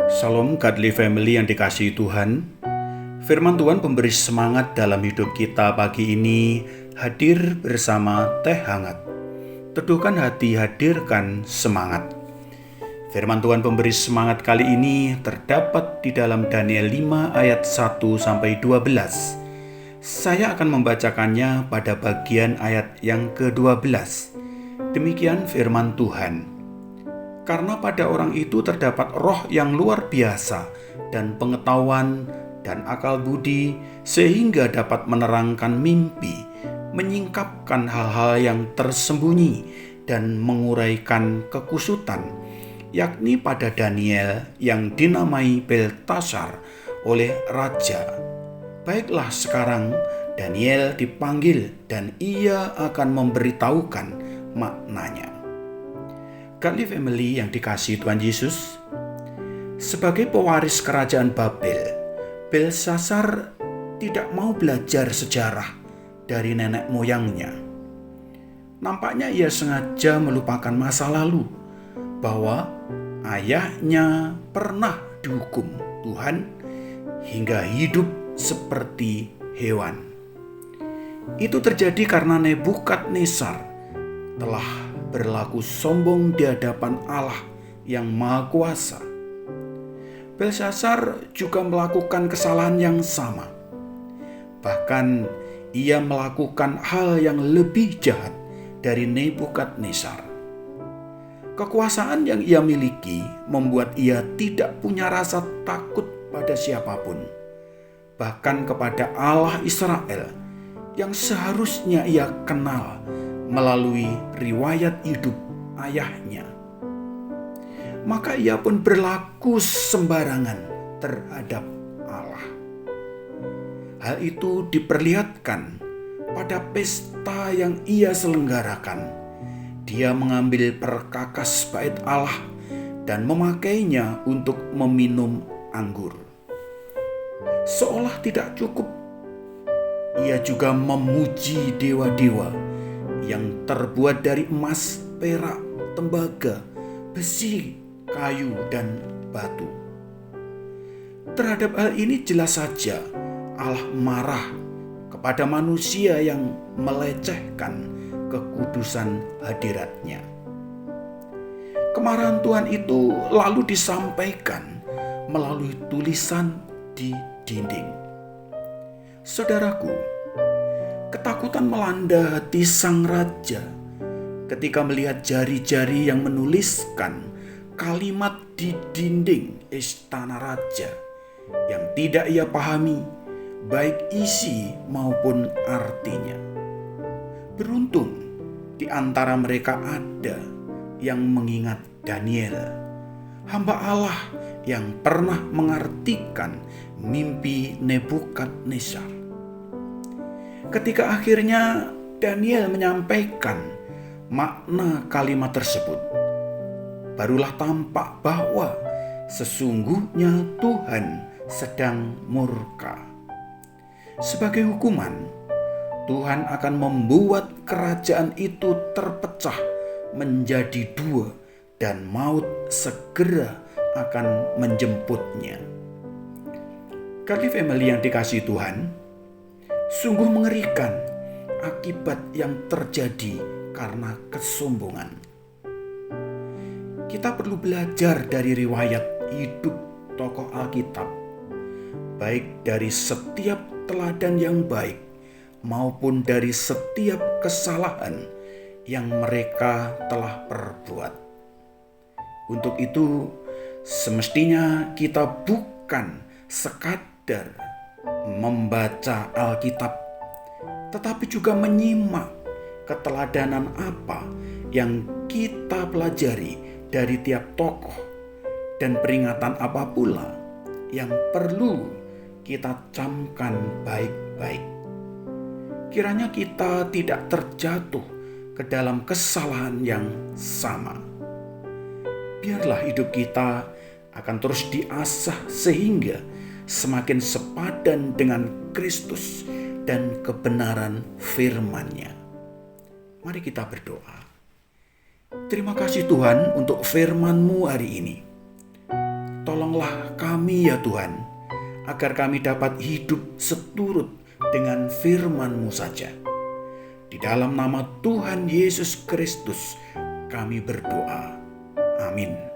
Shalom Godly Family yang dikasihi Tuhan. Firman Tuhan pemberi semangat dalam hidup kita pagi ini hadir bersama teh hangat. Teduhkan hati, hadirkan semangat. Firman Tuhan pemberi semangat kali ini terdapat di dalam Daniel 5 ayat 1-12. Saya akan membacakannya pada bagian ayat yang ke-12. Demikian firman Tuhan. Karena pada orang itu terdapat roh yang luar biasa dan pengetahuan dan akal budi, sehingga dapat menerangkan mimpi, menyingkapkan hal-hal yang tersembunyi, dan menguraikan kekusutan, yakni pada Daniel yang dinamai Beltasar oleh raja. Baiklah, sekarang Daniel dipanggil dan ia akan memberitahukan maknanya. Godly Family yang dikasihi Tuhan Yesus, sebagai pewaris kerajaan Babel, Belsasar tidak mau belajar sejarah dari nenek moyangnya. Nampaknya ia sengaja melupakan masa lalu, bahwa ayahnya pernah dihukum Tuhan hingga hidup seperti hewan. Itu terjadi karena Nebukadnezar telah berlaku sombong di hadapan Allah yang Maha Kuasa. Belsasar juga melakukan kesalahan yang sama. Bahkan ia melakukan hal yang lebih jahat dari Nebukadnezar. Kekuasaan yang ia miliki membuat ia tidak punya rasa takut pada siapapun, bahkan kepada Allah Israel yang seharusnya ia kenal melalui riwayat hidup ayahnya. Maka ia pun berlaku sembarangan terhadap Allah. Hal itu diperlihatkan pada pesta yang ia selenggarakan. Dia mengambil perkakas bait Allah dan memakainya untuk meminum anggur. Seolah tidak cukup, ia juga memuji dewa-dewa yang terbuat dari emas, perak, tembaga, besi, kayu, dan batu. Terhadap hal ini jelas saja Allah marah kepada manusia yang melecehkan kekudusan hadiratnya. Kemarahan Tuhan itu lalu disampaikan melalui tulisan di dinding. Saudaraku, ketakutan melanda hati sang raja ketika melihat jari-jari yang menuliskan kalimat di dinding istana raja yang tidak ia pahami, baik isi maupun artinya. Beruntung di antara mereka ada yang mengingat Daniel, hamba Allah yang pernah mengartikan mimpi Nebukadnezar. Ketika akhirnya Daniel menyampaikan makna kalimat tersebut, barulah tampak bahwa sesungguhnya Tuhan sedang murka. Sebagai hukuman, Tuhan akan membuat kerajaan itu terpecah menjadi dua dan maut segera akan menjemputnya. Godly Family yang dikasihi Tuhan, sungguh mengerikan akibat yang terjadi karena kesombongan. Kita perlu belajar dari riwayat hidup tokoh Alkitab, baik dari setiap teladan yang baik maupun dari setiap kesalahan yang mereka telah perbuat. Untuk itu, semestinya kita bukan sekadar membaca Alkitab, tetapi juga menyimak keteladanan apa yang kita pelajari dari tiap tokoh, dan peringatan apa pula yang perlu kita camkan baik-baik. Kiranya kita tidak terjatuh ke dalam kesalahan yang sama. Biarlah hidup kita akan terus diasah sehingga semakin sepadan dengan Kristus dan kebenaran firman-Nya. Mari kita berdoa. Terima kasih Tuhan untuk firman-Mu hari ini. Tolonglah tolonglah kami ya Tuhan, agar kami dapat hidup seturut dengan firman-Mu saja. Di dalam nama Tuhan Yesus Kristus kami berdoa. Amin.